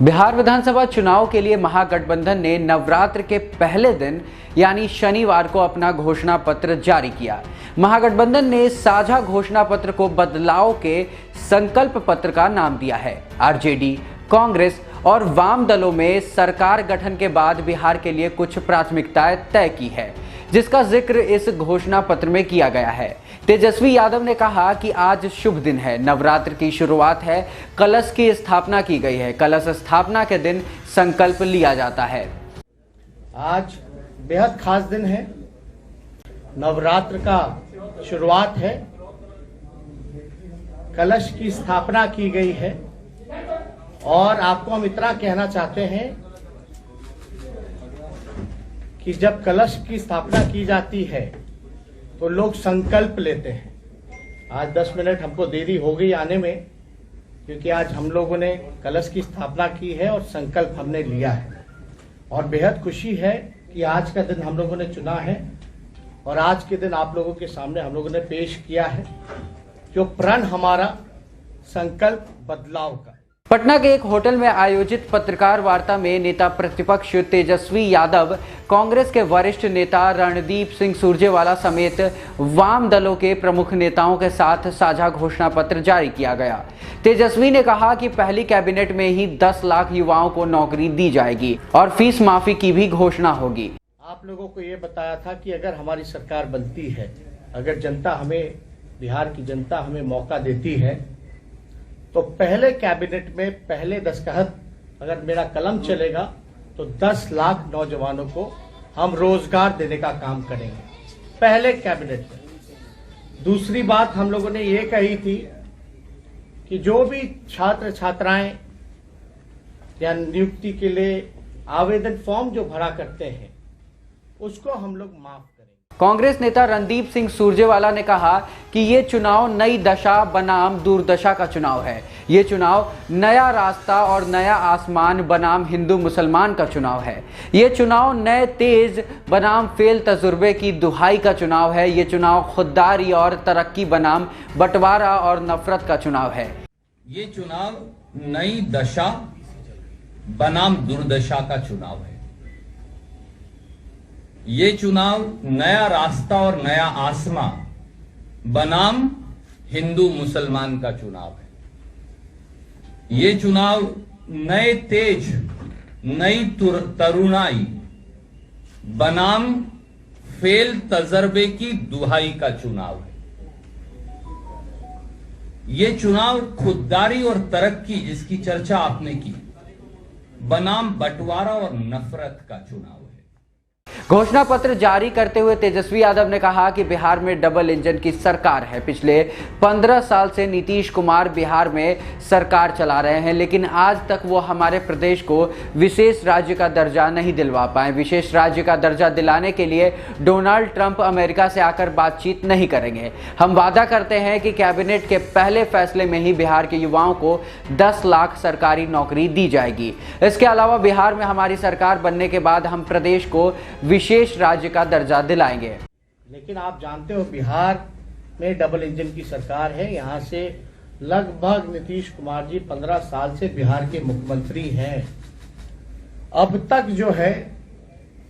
बिहार विधानसभा चुनाव के लिए महागठबंधन ने नवरात्र के पहले दिन यानी शनिवार को अपना घोषणा पत्र जारी किया। महागठबंधन ने साझा घोषणा पत्र को बदलाव के संकल्प पत्र का नाम दिया है। आरजेडी, कांग्रेस और वाम दलों में सरकार गठन के बाद बिहार के लिए कुछ प्राथमिकताएं तय की है, जिसका जिक्र इस घोषणा पत्र में किया गया है। तेजस्वी यादव ने कहा कि आज शुभ दिन है, नवरात्र की शुरुआत है, कलश की स्थापना की गई है। कलश स्थापना के दिन संकल्प लिया जाता है। आज बेहद खास दिन है, नवरात्र का शुरुआत है, कलश की स्थापना की गई है और आपको हम इतना कहना चाहते हैं कि जब कलश की स्थापना की जाती है तो लोग संकल्प लेते हैं। आज 10 मिनट हमको देरी हो गई आने में, क्योंकि आज हम लोगों ने कलश की स्थापना की है और संकल्प हमने लिया है और बेहद खुशी है कि आज का दिन हम लोगों ने चुना है और आज के दिन आप लोगों के सामने हम लोगों ने पेश किया है जो प्रण हमारा संकल्प बदलाव का। पटना के एक होटल में आयोजित पत्रकार वार्ता में नेता प्रतिपक्ष तेजस्वी यादव, कांग्रेस के वरिष्ठ नेता रणदीप सिंह सुरजेवाला समेत वाम दलों के प्रमुख नेताओं के साथ साझा घोषणा पत्र जारी किया गया। तेजस्वी ने कहा कि पहली कैबिनेट में ही 10 लाख युवाओं को नौकरी दी जाएगी और फीस माफी की भी घोषणा होगी। आप लोगों को ये बताया था कि अगर हमारी सरकार बनती है, अगर जनता हमें, बिहार की जनता हमें मौका देती है, तो पहले कैबिनेट में पहले दस्तखत अगर मेरा कलम चलेगा तो 10 लाख नौजवानों को हम रोजगार देने का काम करेंगे पहले कैबिनेट में। दूसरी बात हम लोगों ने ये कही थी कि जो भी छात्र छात्राएं या नियुक्ति के लिए आवेदन फॉर्म जो भरा करते हैं उसको हम लोग माफ करेंगे। कांग्रेस नेता रणदीप सिंह सुरजेवाला ने कहा कि ये चुनाव नई दशा बनाम दुर्दशा का चुनाव है। ये चुनाव नया रास्ता और नया आसमान बनाम हिंदू मुसलमान का चुनाव है। ये चुनाव नए तेज बनाम फेल तजुर्बे की दुहाई का चुनाव है। ये चुनाव खुददारी और तरक्की बनाम बंटवारा और नफरत का चुनाव है। ये चुनाव नई दशा बनाम दुर्दशा का चुनाव है। ये चुनाव नया रास्ता और नया आसमां बनाम हिंदू मुसलमान का चुनाव है। ये चुनाव नए तेज, नई तरुणाई बनाम फेल तजर्बे की दुहाई का चुनाव है। ये चुनाव खुददारी और तरक्की, जिसकी चर्चा आपने की, बनाम बंटवारा और नफरत का चुनाव है। घोषणा पत्र जारी करते हुए तेजस्वी यादव ने कहा कि बिहार में डबल इंजन की सरकार है। पिछले 15 साल से नीतीश कुमार बिहार में सरकार चला रहे हैं, लेकिन आज तक वो हमारे प्रदेश को विशेष राज्य का दर्जा नहीं दिलवा पाए। विशेष राज्य का दर्जा दिलाने के लिए डोनाल्ड ट्रंप अमेरिका से आकर बातचीत नहीं करेंगे। हम वादा करते हैं कि कैबिनेट के पहले फैसले में ही बिहार के युवाओं को 10 लाख सरकारी नौकरी दी जाएगी। इसके अलावा बिहार में हमारी सरकार बनने के बाद हम प्रदेश को विशेष राज्य का दर्जा दिलाएंगे। लेकिन आप जानते हो बिहार में डबल इंजन की सरकार है। यहाँ से लगभग नीतीश कुमार जी 15 साल से बिहार के मुख्यमंत्री हैं। अब तक जो है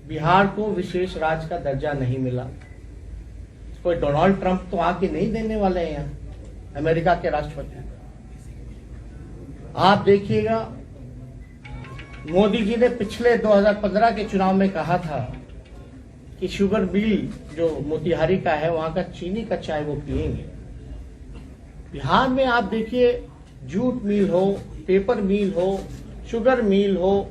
बिहार को विशेष राज्य का दर्जा नहीं मिला। कोई डोनाल्ड ट्रंप तो आके नहीं देने वाले हैं यहाँ, अमेरिका के राष्ट्रपति। आप देखिएगा, मोदी जी ने पिछले 2015 के चुनाव में कहा था कि शुगर मिल जो मोतिहारी का है, वहां का चीनी का चाय वो पिएंगे। बिहार में आप देखिए, जूट मिल हो, पेपर मिल हो, शुगर मिल हो,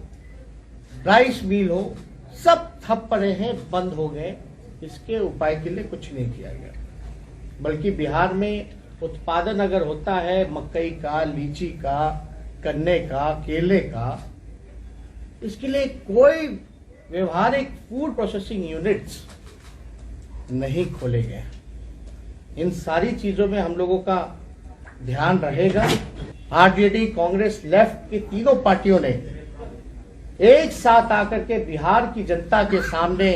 राइस मिल हो, सब ठप पड़े हैं, बंद हो गए। इसके उपाय के लिए कुछ नहीं किया गया, बल्कि बिहार में उत्पादन अगर होता है मकई का, लीची का, गन्ने का, केले का, इसके लिए कोई व्यवहारिक फूड प्रोसेसिंग यूनिट्स नहीं खोले गए। इन सारी चीजों में हम लोगों का ध्यान रहेगा। आरजेडी, कांग्रेस, लेफ्ट की तीनों पार्टियों ने एक साथ आकर के बिहार की जनता के सामने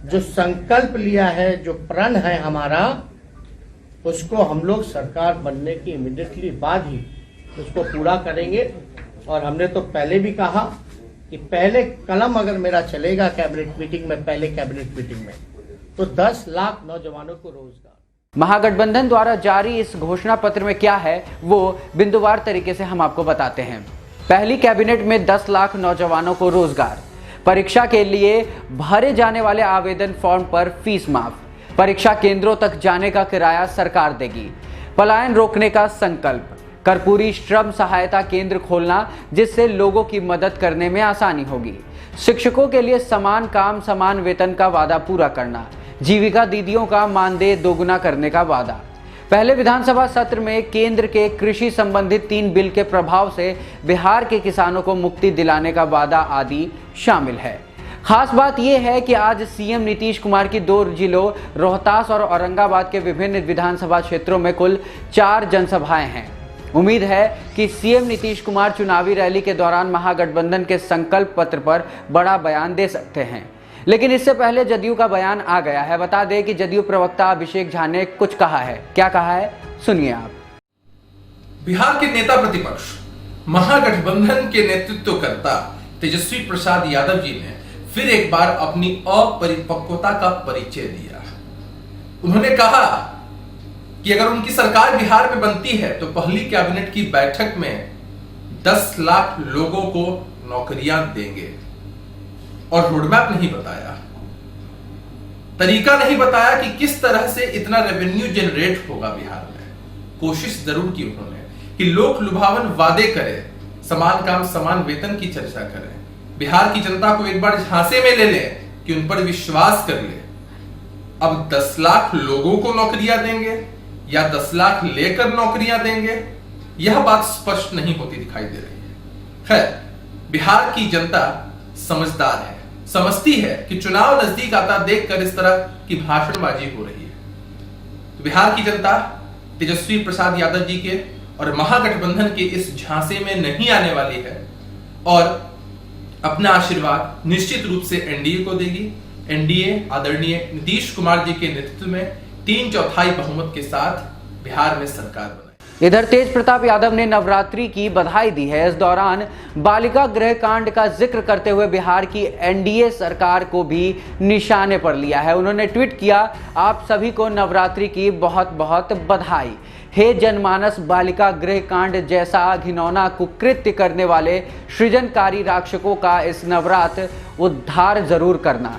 जो संकल्प लिया है, जो प्रण है हमारा, उसको हम लोग सरकार बनने की इमीडिएटली बाद ही उसको पूरा करेंगे और हमने तो पहले भी कहा कि पहले कलम अगर मेरा चलेगा कैबिनेट मीटिंग में, पहले कैबिनेट मीटिंग में, तो 10 लाख नौजवानों को रोजगार। महागठबंधन द्वारा जारी इस घोषणा पत्र में क्या है वो बिंदुवार तरीके से हम आपको बताते हैं। पहली कैबिनेट में 10 लाख नौजवानों को रोजगार, परीक्षा के लिए भरे जाने वाले आवेदन फॉर्म पर फीस माफ, परीक्षा केंद्रों तक जाने का किराया सरकार देगी, पलायन रोकने का संकल्प, कर्पूरी श्रम सहायता केंद्र खोलना जिससे लोगों की मदद करने में आसानी होगी, शिक्षकों के लिए समान काम समान वेतन का वादा पूरा करना, जीविका दीदियों का मानदेय दोगुना करने का वादा। पहले विधानसभा सत्र में केंद्र के कृषि संबंधित 3 बिल के प्रभाव से बिहार के किसानों को मुक्ति दिलाने का वादा आदि शामिल है। खास बात यह है कि आज सीएम नीतीश कुमार की 2 जिलों रोहतास और औरंगाबाद के विभिन्न विधानसभा क्षेत्रों में कुल 4 जनसभाएं हैं। उम्मीद है कि सीएम नीतीश कुमार चुनावी रैली के दौरान महागठबंधन के संकल्प पत्र पर बड़ा बयान दे सकते हैं, लेकिन इससे पहले जदयू का बयान आ गया है। बता दें कि जदयू प्रवक्ता अभिषेक झा ने कुछ कहा है। क्या कहा है, सुनिए आप। बिहार के नेता प्रतिपक्ष महागठबंधन के नेतृत्वकर्ता तेजस्वी प्रसाद यादव जी ने फिर एक बार अपनी अपरिपक्वता का परिचय दिया। उन्होंने कहा कि अगर उनकी सरकार बिहार में बनती है तो पहली कैबिनेट की बैठक में 10 लाख लोगों को नौकरियां देंगे, और रोडमैप नहीं बताया, तरीका नहीं बताया कि किस तरह से इतना रेवेन्यू जनरेट होगा बिहार में। कोशिश जरूर की उन्होंने कि लोक लुभावन वादे करें, समान काम समान वेतन की चर्चा करें, बिहार की जनता को एक बार झांसे में ले लें कि उन पर विश्वास कर ले। अब 10 लाख लोगों को नौकरियां देंगे या 10 लाख लेकर नौकरियां देंगे, यह बात स्पष्ट नहीं होती दिखाई दे रही है। खैर, बिहार की जनता समझदार है, समझती है कि चुनाव नजदीक आता देखकर इस तरह की भाषणबाजी हो रही है। तो बिहार की जनता तेजस्वी प्रसाद यादव जी के और महागठबंधन के इस झांसे में नहीं आने वाली है और अपना आशीर्वाद निश्चित रूप से एनडीए को देगी। एनडीए आदरणीय नीतीश कुमार जी के नेतृत्व में 3/4 बहुमत के साथ बिहार में सरकार बनाई। इधर तेज प्रताप यादव ने नवरात्रि की बधाई दी है। इस दौरान बालिका गृह कांड का जिक्र करते हुए बिहार की एनडीए सरकार को भी निशाने पर लिया है। उन्होंने ट्वीट किया, आप सभी को नवरात्रि की बहुत बहुत बधाई। हे जनमानस, बालिका गृह कांड जैसा घिनौना कुकृत्य करने वाले सृजनकारी राक्षसों का इस नवरात्र उद्धार जरूर करना।